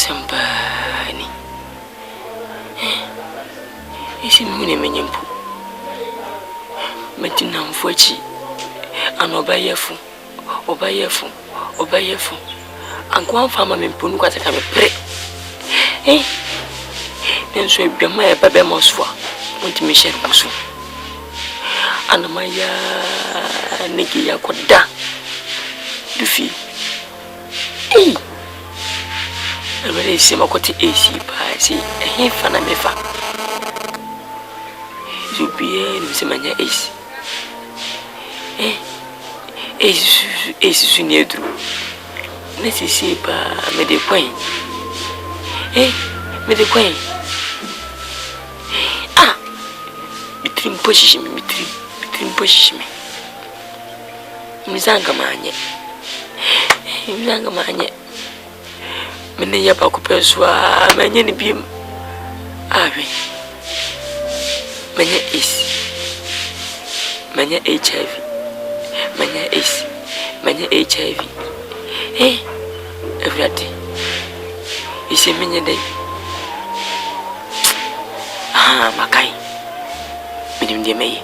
Sambani. Isi mune menyempo. Metina mfochi. Ano obayefu. Anko amfama memponu kwa taka me pre. Nenso ebwama e baba mosfo. Wonti me share muso. Anamaya nigi yakoda. Dufi. Every sima koti AC pa si ehin fana mefa. Zubie ni semanya AC. AC sunedru. Nesi si pa me de kwen. Me de kwen. Mitrim position me. Mizanga manye. Mene ya pa kupeswa manye ni bim. Awe. Manye AC. Manye HIV. Manye AC. Manye HIV. Everyday. Isi manye day. Makai. Minim dia mei.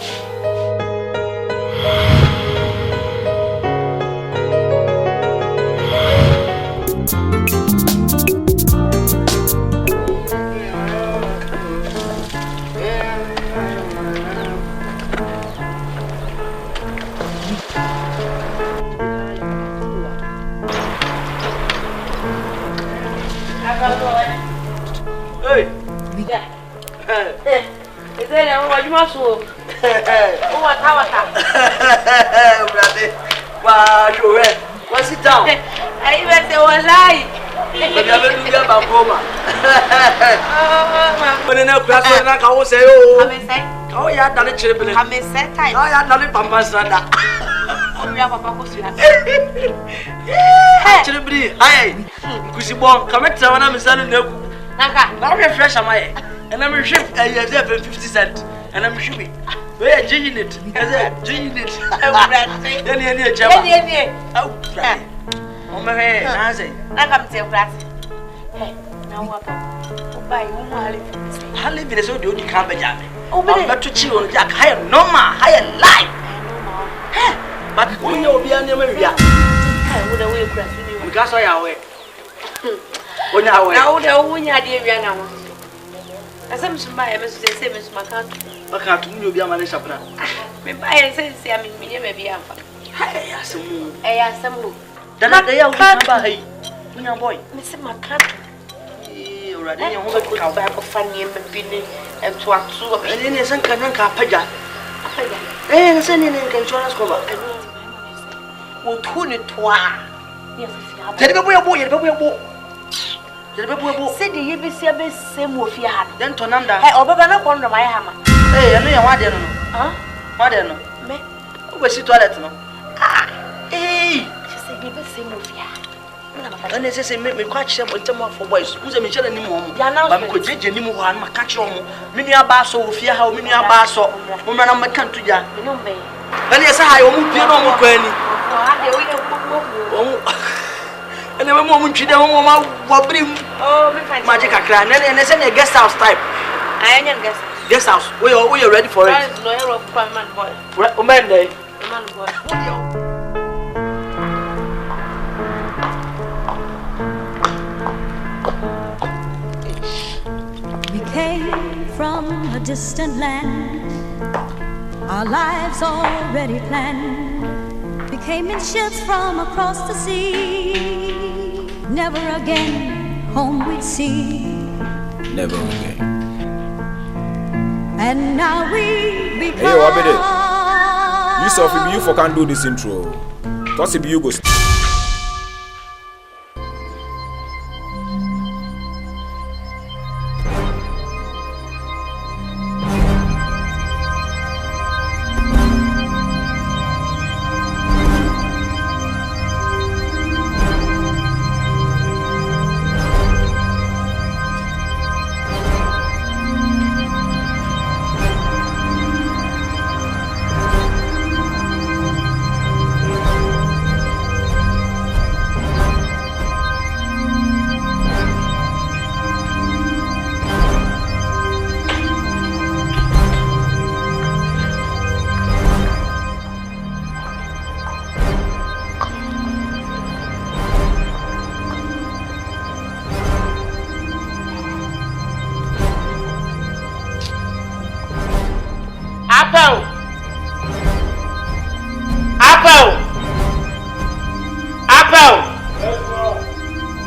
Hey. Is there what you must do? What? Wow, you read. What's it down? I even say one lie. But you haven't done about Goma. But in a class, I can't say, oh, yeah, done it. I'm a set time. Oh, yeah, not a pampas. Hey, Kusibo, come at someone I'm selling. Now refresh am I? And I'm ship and you have 50 cents. And I'm shipping. We are jigging it. Jigging it. Oh, my head. I say, I come to class. Now what? Buy you. I live in a so do you come back. Oh, but to chill, Jack, higher, no more, higher life. But when you'll be under Maria, I would away because I are away. When I when you had now. As I'm somebody, I must say, Miss Macan. Macan, you'll be a man. Maybe I say, I mean, maybe I'm fine. I asked some who. Then they are can't buy boy, Miss Macan. Already, you want to come back of funny and Billy and to a two of any and can carpet. Eh, sending in control us cover. Would tune it to Tell me where boy, said the UBC same with your hand. Then turn under. I over upon my hammer. Hey, I know what they know. What they know. Me? Where's the toilet? Hey, she said, give us same with your hand. And they say, make me catch them with some for boys. Who's a Michelle anymore? I'm going to Jenny Mohan, my catch on Mini Abaso, fear how many Abaso, woman on my country. And yes, I won't be on Quenny. And the moment she don't want bring magic a clan and they send a guest house type. I ain't guest house. We are ready for it. Monday. We came from a distant land, our lives already planned. We came in ships from across the sea. Never again home we'd see. Never again. And now we become. Hey, Wabede. You self, you for can do this intro. Cause if you go.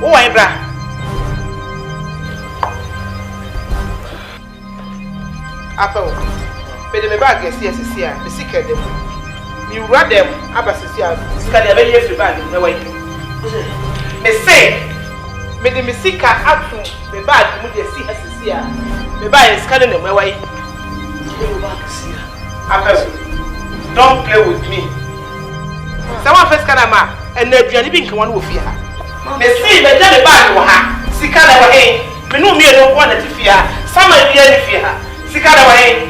Who are you? Apple. But the bag is yes, here. The sick them. You run them. Abasia. Scan a very every bag in the way. Me say, me the Messica up to the bag. Would you see us here? The bag is scanning them away. Apple. Don't play with me. Someone first can and the Janibin can one with fear. Me see the jelly bag. Sikana away. Me know me don't want to fear. Some of the fear. Sikana away.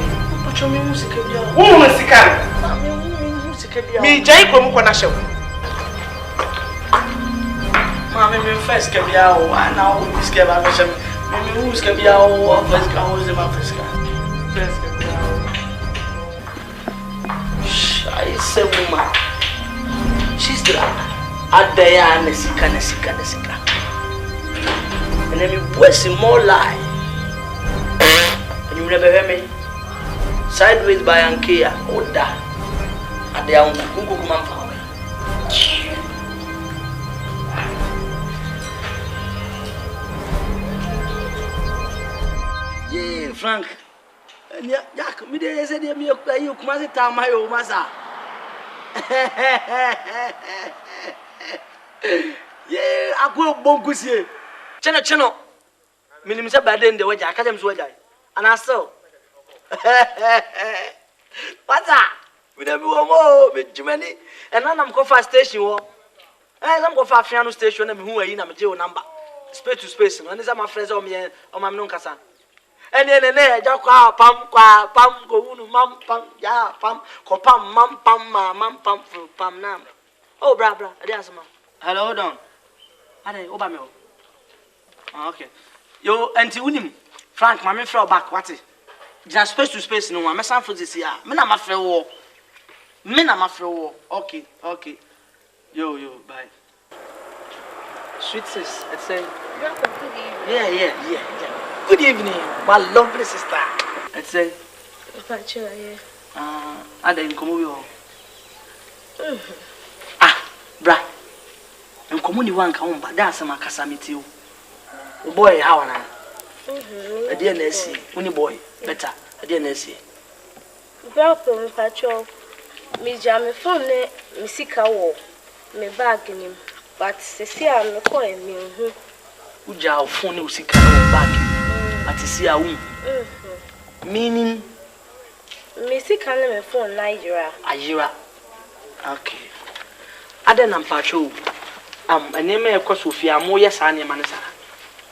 Who is Sikana? Me, Jay, come on, I shall. Mammy, first can be out, and now this can be out. Who's can be out, first comes in my first car. First can be out. I say, woman, she's the Adaya, Nesika. And then we waste more lie. And you never hear me. Sideways by Ankia, Oda, and they are Kukuman. Yeah, Frank. And Jack, me they said you come as time my own massa. Yeah, I go bongusi. Cheno. Minimum bad in the way I can't sway. And I saw. What's that? We don't more with Jimmy, and I'm going for station. I'm going for a piano station and who are in a jail number. Space to space, and these are my friends on me or my non casa. And then Jacka, pam, go, mum, pam, ya, pam, copam, mum, pam, pam, nam. Oh, bra, there's a man. Hello, hold on. Hey, Obama. Okay. Yo, anti unim. Frank, my friend back, what's it? Just space to space, no one. I'm for this year. Men are my friend war. Okay. Yo, bye. Sweet sis, I say. Yeah. Good evening, my lovely sister. I say. I didn't come over. Bra. I'm coming one come, but that's my casamity. Boy, how are I? I didn't see. Only boy. Better. I didn't see. Welcome, Patrol. Me jam phone, me sick a war. Me bagging him. But see, I'm calling me. Uja phone you sick back. But see a womb. Meaning, me sick on me phone, Nigeria. Ajira. Okay. I didn't patrol. A name of course, Sophia, more yes, I am Manasa.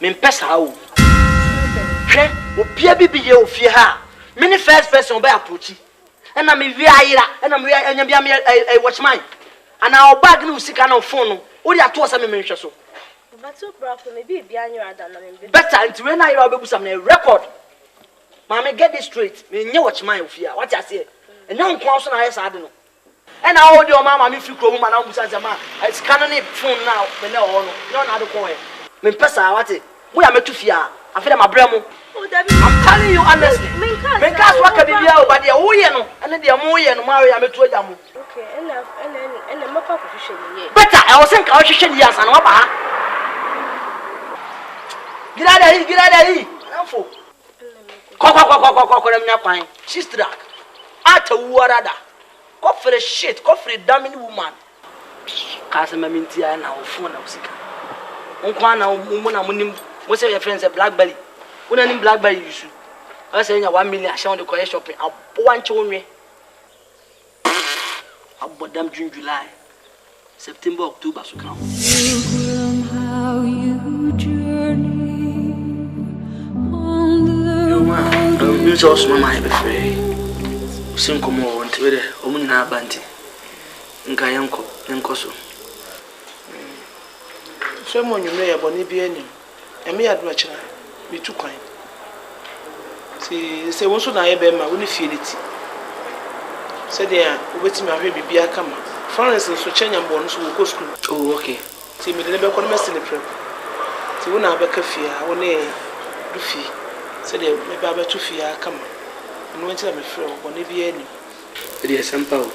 Mempesa how. Upia bibi ye ofia many first person by approach and I'm a via and I'm a watchman and our bag no sika no phone o dia to some menhwe so but so bro for me be bia anyo ada na me better until when I be some record mama get this straight me nye watchman ofia what you say and no nko so na yes ade no and I hold your mama me free kro ma na busa sama it's canon phone now me na ho no na ade ko he me pesa what we are metu fia after my bremo. I'm telling you honestly. Because what can be here, but the Oyeno and the Amoyan Maria Metuamu. Okay, and the mapa position. Better, I was saying, I should yes, and what? Get out of here. Cock, she's drunk. At a warada. Go for the shit, go for the damning woman. Casama Mintia and our phone of Sika. Unkwana, woman, most of your friends are blackberry. When I'm blackberry, you should. I say 1 million. I shall go shopping. I'll want you. I'll bought them June, July, September, October. So come. How you journey on the road. You just my mind before. Simple more until the Omuna Banti. Nkayanko, so. Someone you may have on the and me at watching. Be too kind. See, say once I be my only feel it. Say there, waiting my baby be a come. For instance, so change and bonus will go school. Oh, okay. See me the never come mess in the prep. See when I back a fear, I want do fee. Say there, maybe I bet 2 fear come. And when I'm afraid, when they be any. Dear Sampo.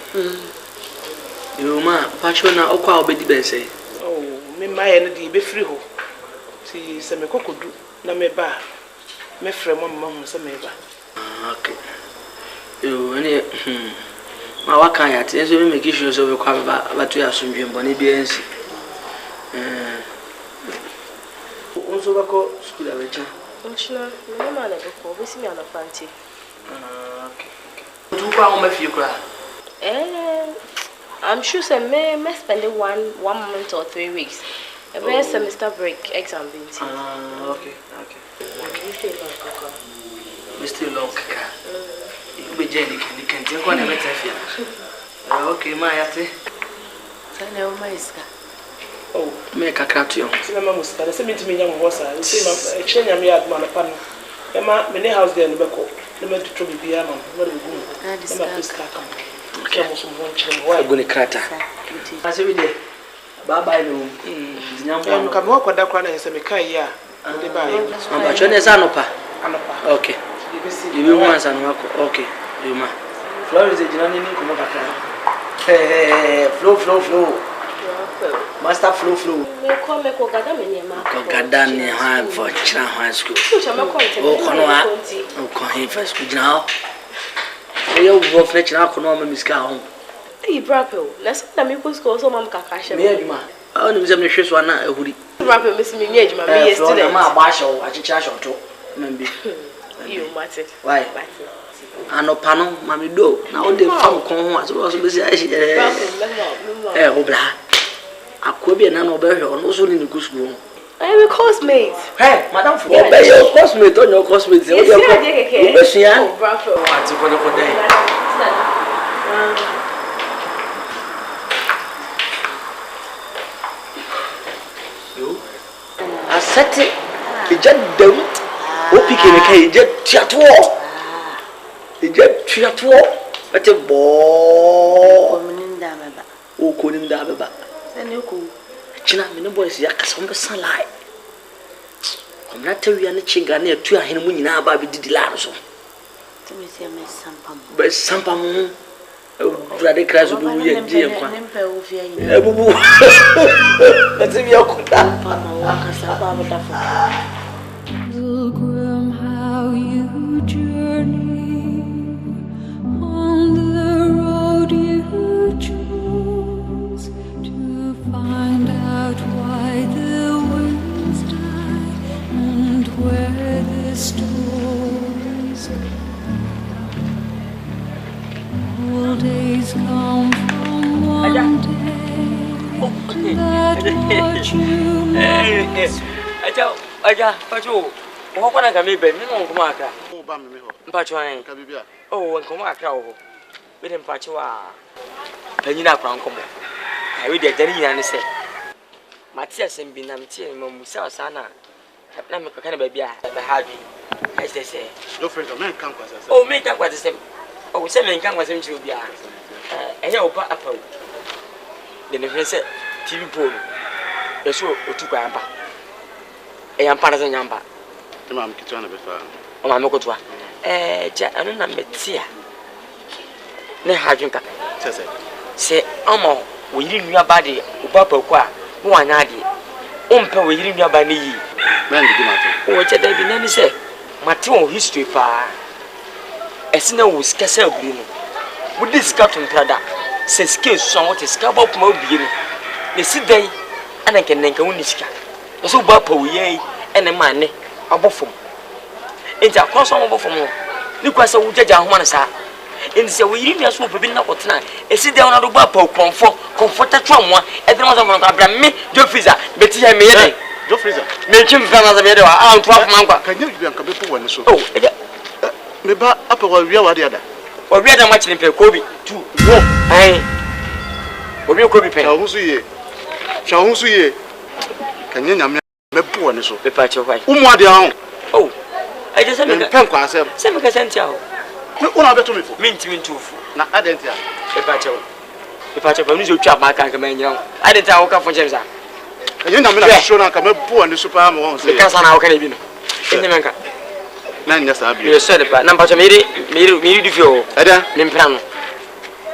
You, ma, Pachona, or quite be the best. Oh, me, my energy be free. See, some cocoa do, no me ba. Me friend, mamma, some me ba. Okay. You, any, my work I at, as we make issues over but we are soon doing Bonnie BNC. Also, go school at Richard. No man ever call, we see me on a fancy. Okay. Two pound my few cry. I'm sure some may spend 1 month or 3 weeks. A rare semester break exam being seen. Okay. We still long kaka. You be Jenny, you can take one and okay, my ate. Oh, make a cat to you. Cinema must have sent me to me young horse. I see my exchange a yard man upon Emma, many house there in the Beko. The man to trouble be a man. What do we do? I'm going to crater. I say, we did. Bye bye, no. Come walk on that corner and say, Mekaya. But you're Sanopa. Okay. You want some work? Okay. You ma. Flow is a journey. Flow. Master flow. Gadani high for China High School. Oh, come first school now. We are both let you know, Miss Cow. Hey, Brapple, let's let me put also Mam Kakasha. I only was a short one. I would Brapple, Miss Minage, my yesterday. My marshal, I charge or two. Maybe you, Martin. Why? I know panel, Mammy do. Now they found corn as well as busy. Obla. I could be an annober or no soon in the good school. I am a cosmate. Hey, Madame, obey your cosmate on your cosmate. Yes, yeah, Brapple. What's it for day? I set it. He just don't. Who picking a cage? Just war. He just chat war. But a ball. Who couldn't have about? China, no boys, Yakas on the sunlight. I'm not telling you any chinga near 2 him now, Baby did the last. But some rather crash will be a dear one. Let's see your Pilgrim, how you journey on the road you choose to find out why the winds die and where the stories go. All days come from one day that what you must. Aja, Pacho, what can I make? No, Kumaka. Pacho, Kabibia. oh, and Kumaka. With him, Pachoa. Penina Crown Combo. I read the Denny and say, Matthias and Binamti and Musa Sana. I'm a kind of baby. I have as they say. Your friends of men come with us. Oh, make up what the same. Oh, 7 come with him to be a help apple. Then the friend said, TV pool. The show took grandpa. I am part of the number. Mamma Kitana before. Oh, I'm going to. I don't know, Metia. Ne Hajunka. Say, Omo, we didn't your body, Papa, one idea. Umpa, we didn't your body. Man, what did they be none say? Matthew history far. As no was Castle Green. With this Captain Prada, says skills somewhat is cover up more beginning. They sit there and I can make a uniska. So Bapo, yea, and a man above him. It's a cross on above him. Look as a wood judge on one side. And so we didn't have to be not tonight. And sit down on the Bapo, comfort a trauma, and the mother of me, your freezer, Betty and me. Your freezer. Make him from the video. I'll 12 months. Can you be a couple one? So, oh, maybe up a real idea. Or we are much in Kobe, too. Aye. Or you could be paying. Shall we? Can you name me poor and so? The patch of white. Oh, I just said, Some can tell. What are to me for? Mean to me too. Not I didn't tell. The patch of the patch of a new chap, my can't young. I didn't tell her for James. And you know, I'm sure I come poor and the super won't say, because how can it be? In the Manka. None, yes, I'll be you said it, but number to me, if you Ada, Limprano.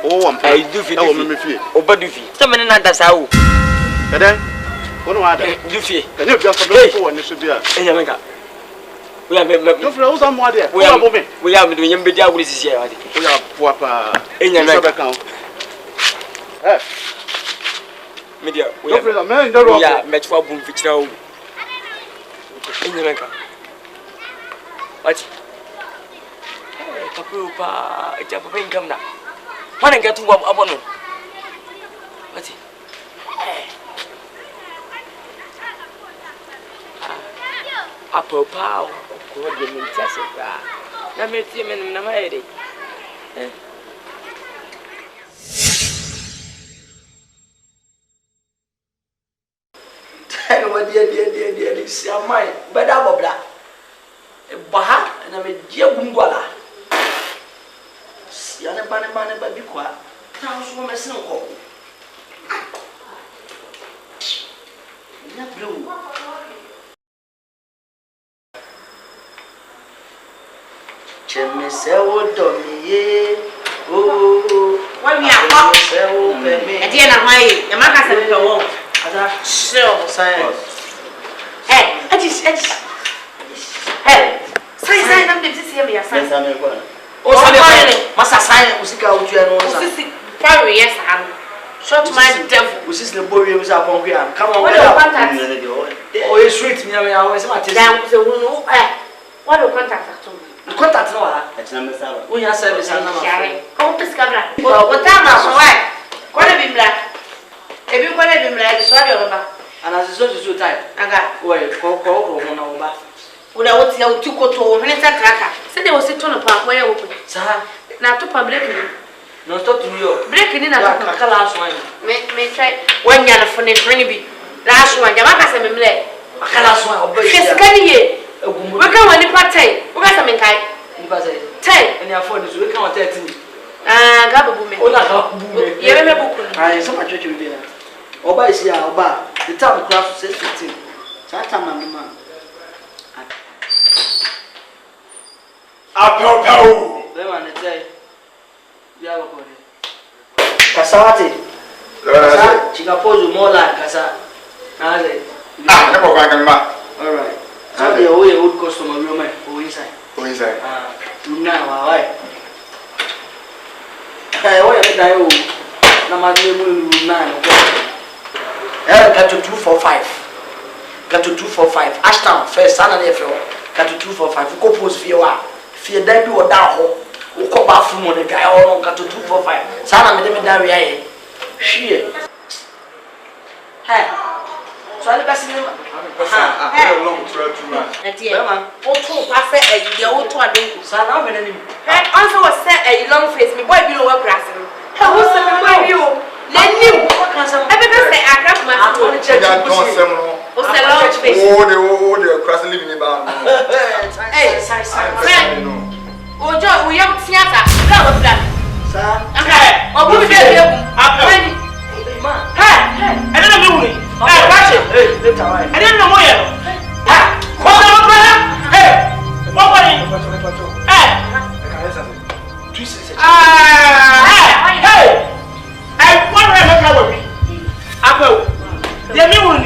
Oh, I do feel me, oh, but do you? Some men not that's how. Ada, What do I do? You feel? Can you just go and you should be a Yamaka? We are some more there. We are moving. We are doing media with this year. We are Papa in your account. Media, we are a man, we are met for boom picture. In America. What? Papa, it's a papa come now. When I get to one abandon. What? Apple pow. What do you mean? Let me see him in the lady. Dear, see a mine, but I'm black. Baha, and I'm a dear Bungwala. See, I'm a banner, but be quiet. Townswoman, no. Not blue. Chemisel, Dommy, oh, why we are not so baby. At the end of my, the Marcus and the wall. So, science. Hey, hey, sign them to see me. Oh, Massa sign was a cow to an old yes, and short my devil, which is the boy was up on ground. Come on, what oh, it's sweet. I always want to down the wound. What a contact. Contact no, it's number 7. We are service and oh, discover. What time now? What have been black? If you want to be like the sorry over, and as a social type, I got well, call over. When I was young to go to a minute tracker, said there was a ton of park where open. Sir, now to public. No, stop to you. Breaking in a last one. May try 1 year for the friendly. Last one, Yamaka said, a last one. Yes, can you? We can win the party. We got some in kind. 10 and your phone is we come at 13. Gabu, you remember book. I am so much to be there. Oba is here, Oba. The time class says 15. Tata man. Apple. They want to say, you have a body. Kasawati. Chikapozu more like Kasa. Never going back. All right. So they are old customer room or inside. Who is that? Room now, all right. Hey, what are you doing? Room 9. Got to 245. Got to 245. Ashtown first, San and April. Got to 245. We go post for you. Fear that you are down. We go bathroom on the guy. Oh, got to 245. Sana made me down here. She. Hey. So I pass him. Hey, long and dear, oh, two pass it. The old one. Sana, I'm in him. I also was set a long face. Me boy, you know what grass. How was the you? Let you. Everybody say I grab my phone. Oh, they're crossing living about. Hey, friend. Oh, John, we have theater. Love of that. Sir. Okay. Oh, who is there? Hey, I don't know me. Hey, watch it. Hey, I don't know more. Ha! What hey! What was it? Hey! Hey! I want to have a worry. Apple. The new one.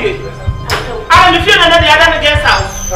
I'm the feeling that the other against house.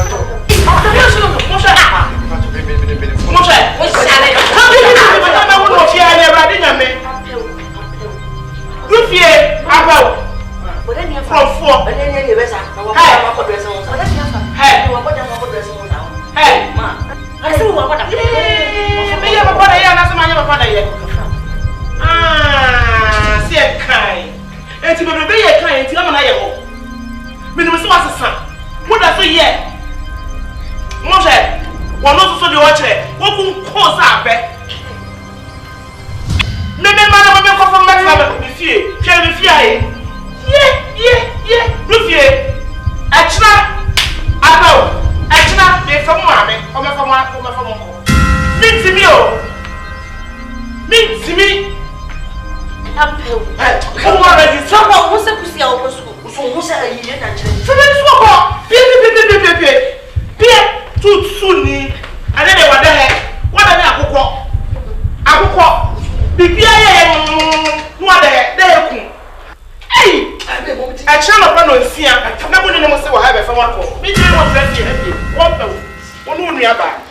nua ba.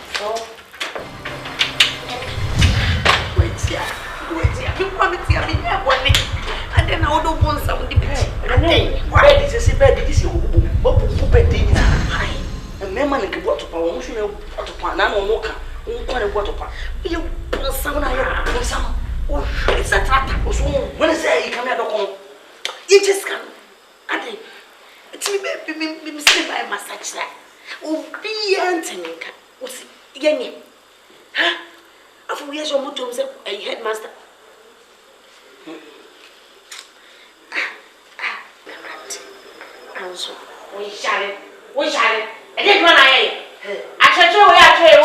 Wait here. You want me to have been here one day? And then I don't want some debate. Bed is a bed, this is a bed. And my man can water power, we should know what to pan, and no can. Water pan. You put some, I put some. Oh, it's a tractor. When I say you come here, don't you just come. I think it's me, sleep by massage that. Oh, be Anthony. What's it? Huh? After years, your motto was a headmaster. We shall it. I didn't run away. I shall show you a trade.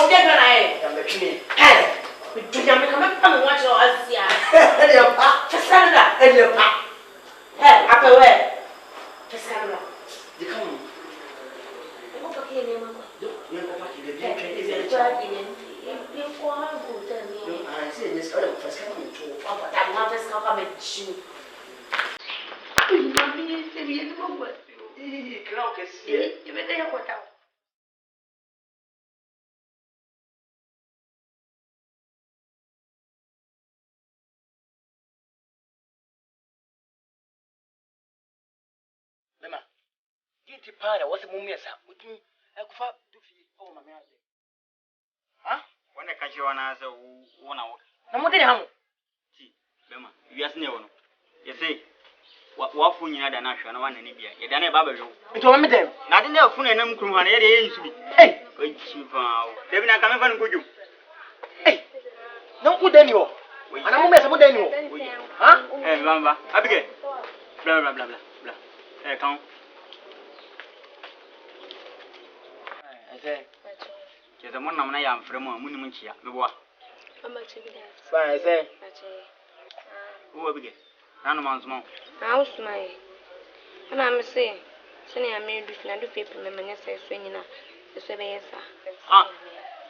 I'm the tree. Hey, we do not come up and watch your eyes. And your pop, Cassandra, and your pop. Hey, up away. Cassandra, you come. I'm over here, Mamma. You're back in the driving. You're going to tell me. I see this other first coming to Papa. I'm not just coming to you. You want me to be in the moment. Crocus, you may have what out. Lema, get your partner. What's the moment? With me, I could have to feed all my man. Huh? When I catch you on as a 1 hour. No more than how? See, Lema, you ask no one. You say. What phone you had a national one in India? You done a babble. It told me them. Not in their phone and them crew on the hey, they've been coming from good. Hey, no good then you. And I'm a good then you. Huh? Hey, Lamba, Abigail. Blah blah blah blah. Hey, come. I say, there's a one I am from a monumentia. The what? How much you get? Fine, I say. Who will begin? None of man's mom. House my. And I'm saying, Sonny, I made this and do people, my man says, swinging up the surveyor. Ah,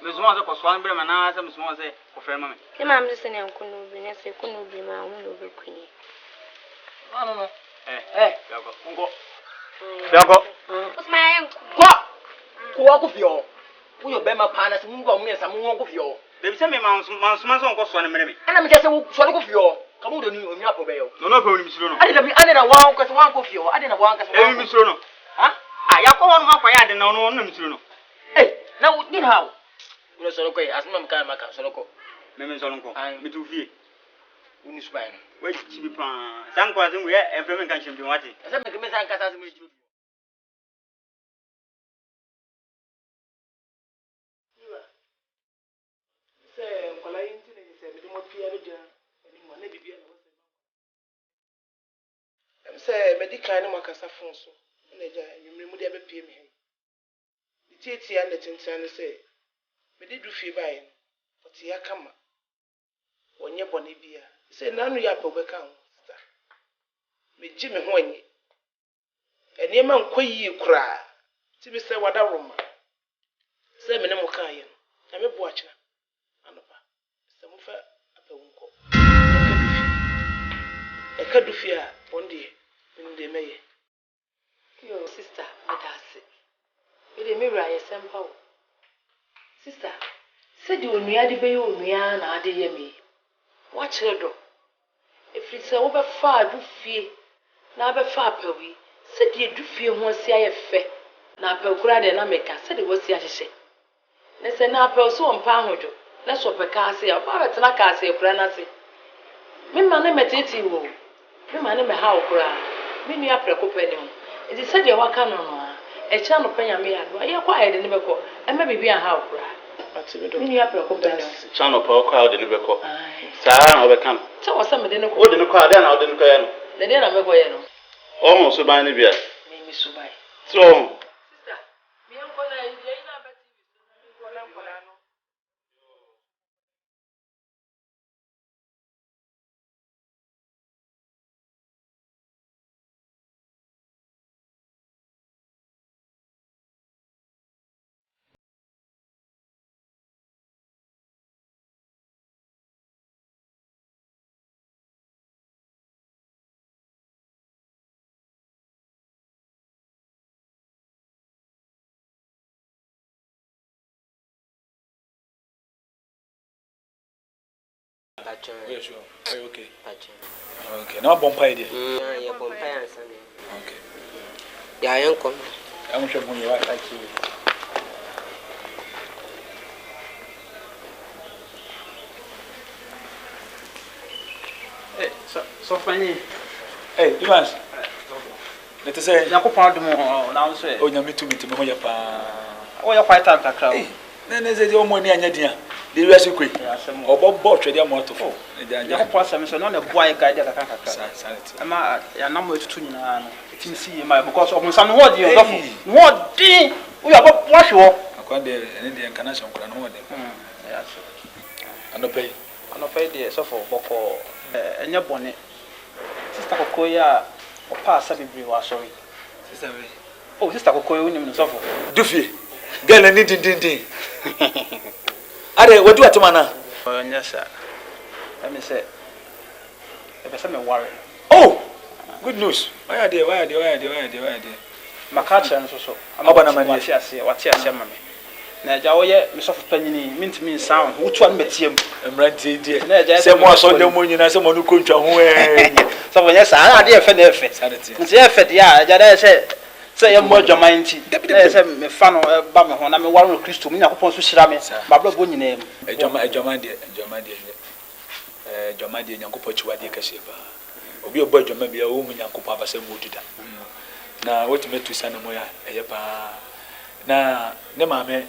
Miss Mother was one brim and I some small say for fair mammy. Come on, listening, I couldn't be necessary, couldn't be my own over queen. I don't know. Eh, go. What's my uncle? What? Walk of your. Who your bema partners move on me as some walk of your. They send me mounts on one minute. And I'm just a swallow of your. Come on, you on your bail. No problem, Miss Bruno. I didn't one because one of you. I didn't want to Miss Bruno. Huh? I have one more for you than no Miss Bruno. Hey, now, you know how? You're so okay as Mam can make a solo. Memon Solonco, I'm too fear. When you spine. Wait, Chibi Pan. Some cousin we are every man can be what it. As I make a miss, I can't meet you. Say, well, I said, we don't fear the say, medical no makasa phone so. Neja, you remember the PM him. The TT and the Tintan say, me did do fee by but here come. When your bonny beer, say, none of your Pobeka. Me Jimmy Hoy. And your man quay you cry. See me say what a room. Say me no more kind. I'm a watcher. Anopa. Some of her up a wunko. A cadufia one day. In the May. Your sister, Madasi. It is mirror, a sample. Sister, said you only had the bay on me and I did me. Watch her door. If it's over far, do fear. Now, be far per we. Said you do fear once I have fair. Now, per grad and America said it was the Ashe. Let's say now, per so on pound. Let's swap a car say about it, like I say, Pranasi. Me, my name at it, you. Me, my name, how cry. Mimi apre ko penny. It is said you waka no no. E cha no penya me ado. Aye kwa e de ne beko. E ma bibi an ha okura. Mimi apre ko penny. Cha no pa kwa de ne beko. Sa na obeka no. Cha wo sa me de ne ko. O de ne kwa de na o de ne kwa ye no. De de na me ko ye no. O mo so ban ne bia. Mimi so bai. So Are you sure? Are you okay? Pacho. Okay. Now bomb pie there. Yeah, bomb pie and Sunday. Okay. Yeah, I am coming. I'm sure when you are like you. Hey, so funny. Hey, Evans. Let us say, Yakupon now say. oh, you meet to meet me when you're Oh, you're quite a crowd. Then is your money and your dear. The rest quick. Or Bob trade your motor for. Yakupon, so not a quiet guy that I can't. Am I a number to tune to see my because of some word you what day we are what you are. I can't be an Indian connection with an order. Yes. I don't pay. I don't pay the so for Boko and your bonnet. Sister Koya or pass every was sorry. Sister, oh, Sister Koya in the sofa. Duffy, girl, and ding. Are what do you want? Oh, yes, sir. Let me say, if I worry. Oh, good news. Why are they? My catcher and so. I'm about my what you say, mammy. Now, Jawoye, Miss of Penny, meant me sound, which one met him? I'm renting, dear. Someone saw the moon, and someone who couldn't away. So, yes, I had a fed, yeah, Jada said, say a more Germanity. There's a fan of Bama, I'm a one of Christo, me upon Sushami, Bablo Bunny name. A Jomandi, Yankopochua de Cashipa. Obi a boy, maybe a woman, Yankopapa, some wood. Now, what to make to Sanamoya, a yapa. Now, no, mamma.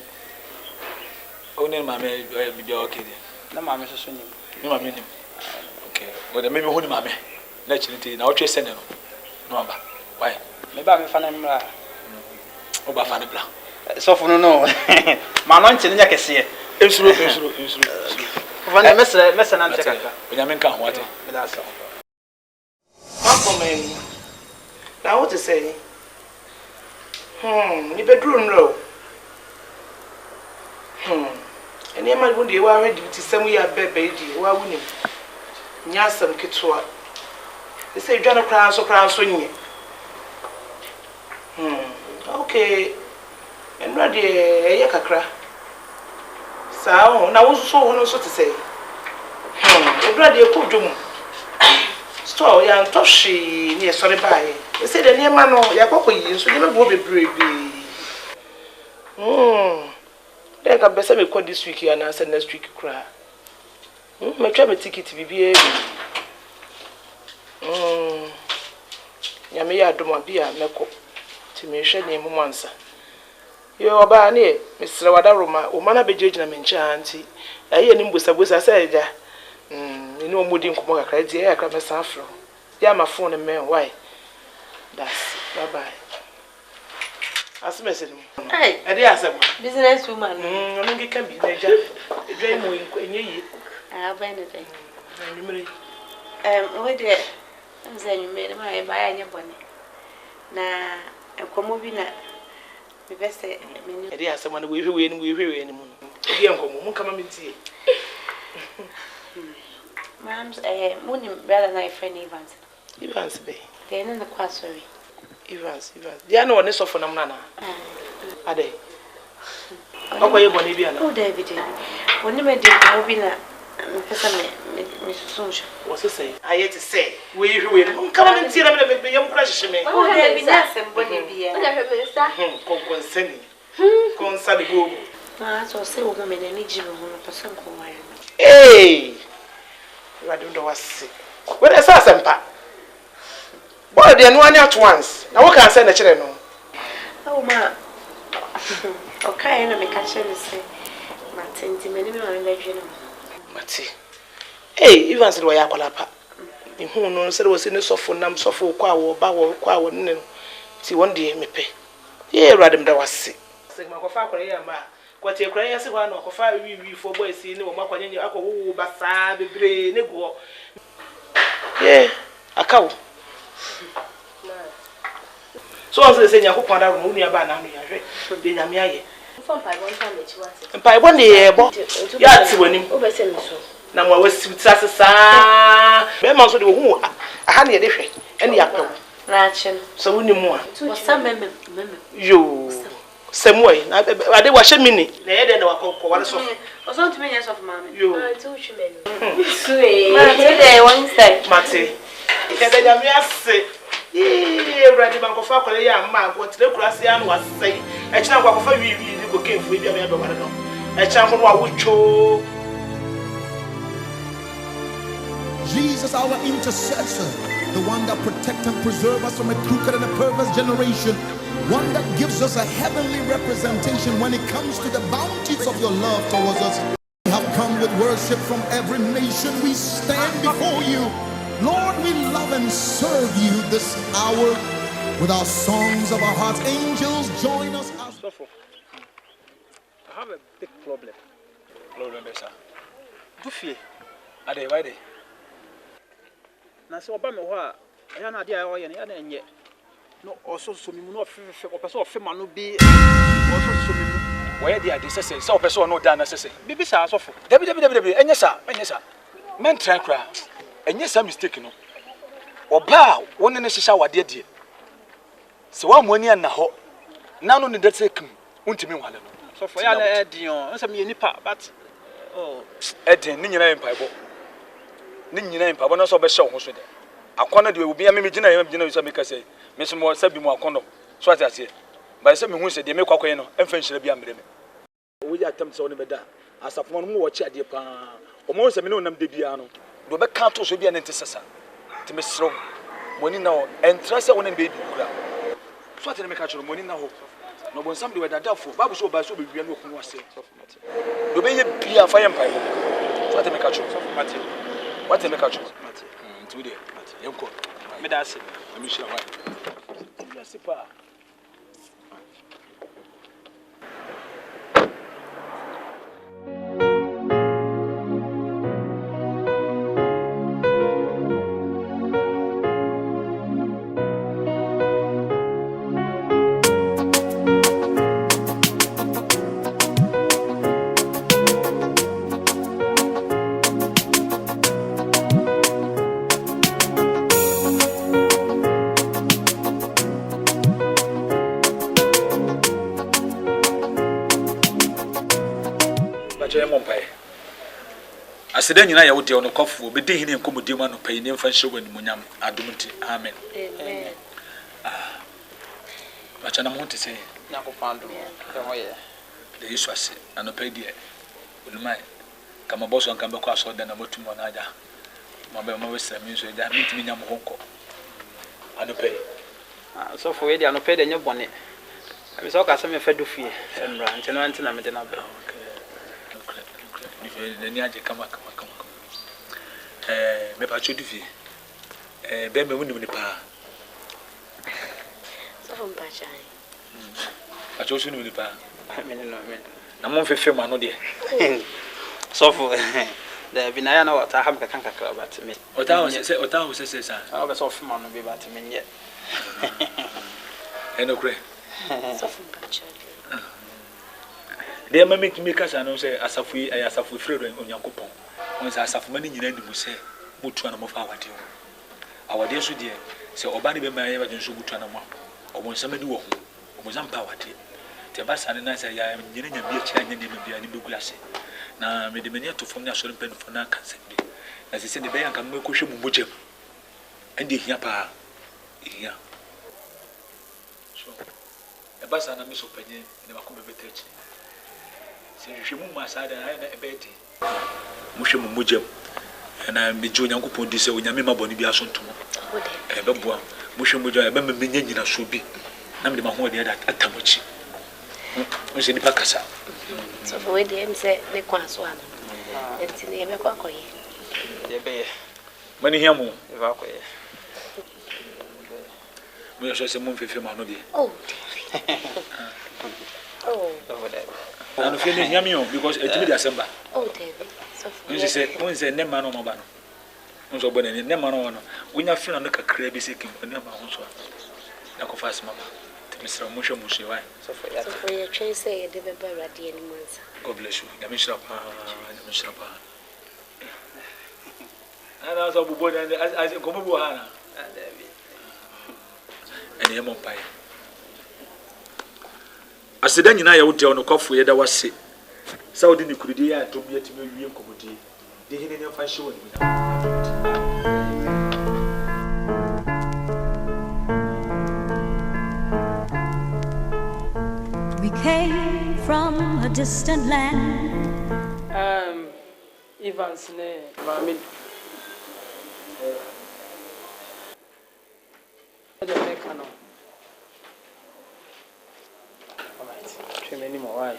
Only mamma be okay. No, mamma, so no, mamma. Okay, well, the maybe only mamma. Naturally, now chase send no. Why? Maybe I'm a fan of Oba Fanabla. So for no, my lunch in the neck is here. It's true. When I miss an answer, when I make water. That's all. Uncle man. Now what to say? The bedroom low. And you might want you already to some way a baby, why wouldn't you? Yasam Kitua. They say, John Crown so swinging. Okay. And ready a yakakra. So, now was so to say. Ready a cool doom. So, young Toshi near sorry by. They say the near man or Yakopo, so you never be brave. Then I best me call this week and answer next week. Cry. My travel ticket to be Yamia Domabia Meko to me shed name once. You are by near Mr. Wadaroma, or Mana be judging a menchant. I hear him with a said, you know, Moodin Kumoka cried the air, come a saffron. Yeah, my phone and man, why? That's bye bye. As message. Hey, I dare some business woman. I think it can be there. A dream in ye. I'll buy anything. Wait there. I'm saying you made my buy your bonnet. Nah, I'm coming at the best. I dare someone we hear any moon. Young come in tea. Mam's a morning better than my friend Evans. Evans Bay. Then in the quassery. Evans. They are no one is of Nana. Are they? Oh, you want to be an old David? When you made the Mobina, Miss Sunshine. What's to say? I had to say, we will come and see them with the young precious me. Oh, David, that's a bonny. Consenting. Consenting go. So say, woman, and need you on a person. Hey, I don't know what's sick. What is that, Sampa? Boy, they are no one at once. Now, what can I send the children? Oh, ma. Okay, and I make a chance say, Martin, to many men. Mati. Hey, even said, why I call up. In whom no said was in the soft for so quaw, bow, no. See one day, me pay. Yea, Radam, that was sick. Say, my father, ma. What you cry as one or 5 we for boys, see no more than your uncle, Bassa, the gray, nego. Yea, a cow. So as they say, you put out money about now, the Yamia. And by 1 day, Yats when him oversend so. Now I was with Sassa, Memons of the who a honey different, and the apple. Ranchen. So we more. Some men, you Semway, I did wash a minute. Nay, then I call so. I was not many of mammy. You, Sweet. Today, one side. Matty. Ready bank of faculty, young man, what the Gracian was saying. A channel for you go came for you, a channel for which Jesus, our intercessor, the one that protects and preserves us from a crooked and a perverse generation, one that gives us a heavenly representation when it comes to the bounties of your love towards us. We have come with worship from every nation. We stand before you. Lord, we love and serve you this hour with our songs of our hearts. Angels, join us. I have a big problem. Sir. Goofy. Are they why they? Now, so about me, I am not there, and yet. No, also, so me no or person of man no be also so me. Where the idea say, so person no done necessary. Bibi sa so for. Debi, enya sa. Men try cry. Enya sa mistake no. Oba, won ne hihya wade de. Se wa moni na ho. Na no ne dat say kum. Untimi wale no. So for ya na edion, nsa me nipa, but oh, edin ni nyina empaibo. Ni nyina empaibo no so be hye ho so de. Akona de obi me gina so make say. Me so mo sabi mo akɔndɔ so ati ase ba se me hu se de me kwakɔye no emfa nhyira bi amre me wo ya tam se wo ne beda asafo no mo wo chi ade pa o mo se me no nam de bia no do be ka to so bia ne ntesesa te me sro moni na o entra se wo ne be du kura so ati ne me ka choro moni na ho no bon sam de we dadafo babu so ba so be wia no okun wase do be ye bia fa ye mpa ho so ati me ka choro so mate what te me ka choro mate ntu de mate yenko me da ase me shira wa Sipa. Aseda nyina ya wode ono kofo be de hine nkomodi ma no payi ne mfa hye wani munyam adomti amen amen acha na monte se na ko pando de hoye de yesu ase ano payi de ulumai kama boso nka be ko aso de na motumo na aja mo be mo wesra mi so ja mitimi nyam honko ano payi so for we de ano payi de nye bone abi so ka se me fa do fie emra nti no anti na me de na be ni aje kama me pa chodu fi be me woni pa so from pa chai a chosu ni pa me no me na mo fefe ma no de so for the binaya na wata ham ka kanka kra bat me ota ho se sa a be so fe ma no be bat me nye eno kre so from pa chai de ma make me kasa no say asafu frere onyankopon won say asafu mani nyina ndimu say mutu na mo fa awade so de say oba ne be ma ya ba nso mutu na mo obo nsama ni wo ho obo zampa awade te ba sane na say ya nyina nya bia chia nya ne bia ni begu ase na me de mani to fom na so pen fo na kasa bi na se de be yanka me ko hwe mu mojam ande hia pa hia so e ba sane me so panye ne ba ko be betechi hwehwe mu masada na ebeti mu hwe mu mujam na mejo nyankopon di se onyame maboni bi asontomo beboa mu hwe mujam ebe memenya nyina so bi na me de maho de atamochi mu se nipa kasa so for we dem se ne kwaso ana enti ne be kwakoye de be mani hia mu e ba koye mu so se mu mfefe ma no de oh over there and feel hia me because etimi de asemba oh David so for we say ne ma no mo ba no nso bo ne ma no no wonya fina no kakra bi sekim ne ma ho so na ko fast mama Mr. Musha Musha, so for your trace, say, the baby at the animals. God bless you. Yamishapa. And as a boy, as a Komuana, and Yamon Pie. aseda nyina ya wode ono kwafo ye da wase sa wode ni kurudi ya to bi atime wie nkomodi de hene ne fa hye woni We came from a distant land. Evans ne mami Jamaica no. Alright, too many more why?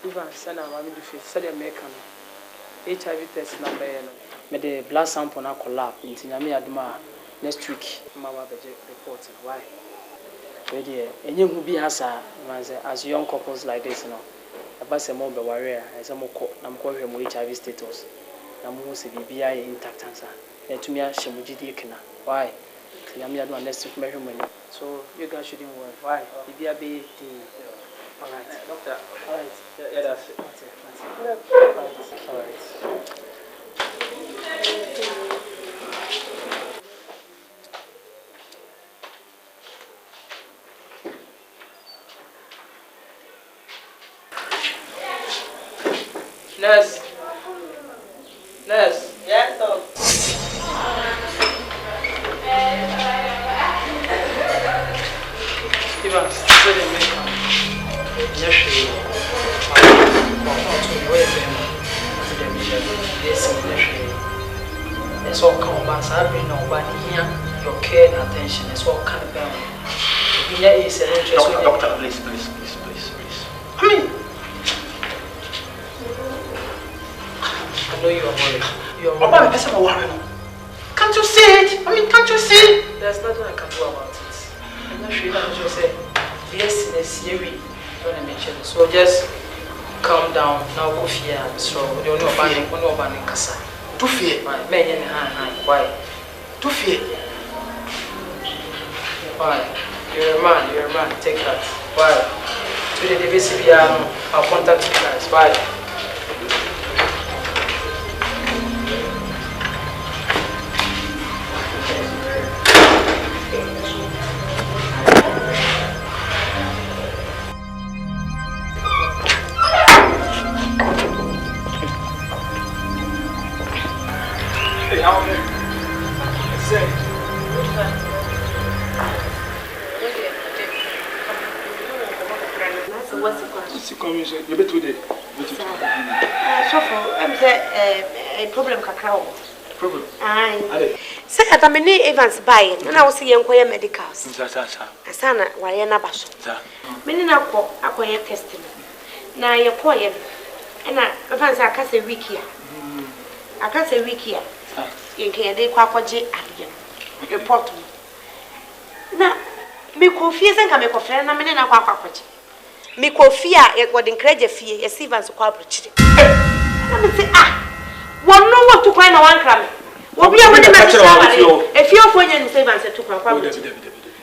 Evans na mami do fit say Jamaica no. HIV test number no. Me the blood sample na collab nti nyame aduma next week mama beje report why? Ready enye hu bi asa man say as young couples like this no. Abase mo be warrior ese mo ko na mo hwe mo HIV status na mo se bibia ye intact answer na tumi a hye mo gidi kina why nyame adu next week me hwe mo so you guys shouldn't worry why bibia be the all right doctor all right yeah that's it all right Nurse. Yes, sir. Evans, say the make am. Yes, she. It's all come back. I bring nobody here. Your care and attention. It's all kind of down. Here is an interest. Doctor, please. I mean. I know you are worried. You are worried. Can't you see it? Can't you see? There's nothing I can do about it. I'm not sure you can just say, yes, don't mention it. So just calm down. Now go fear. So the only one kasa. To fear. Why? To fear. Why? You're a man. Take that. Why? Today the VCB I'll contact you guys. Why? You bet today. A problem kakao. Problem. Aye. Say at many Evans buying, and I was seeing queer medicals. Asana, why na baso. Many na acquire testing. Now you're quiet, and I advance I can't say week here. I can't say week here. You can't do quapaji again. Report me. Now, me confuse and come a friend, and I quapaji. Me fear it would encourage a fear, a Evans quapaji. Let me say, one no what to find a one cram. What we are with the if you're for you, Evans to quapaji.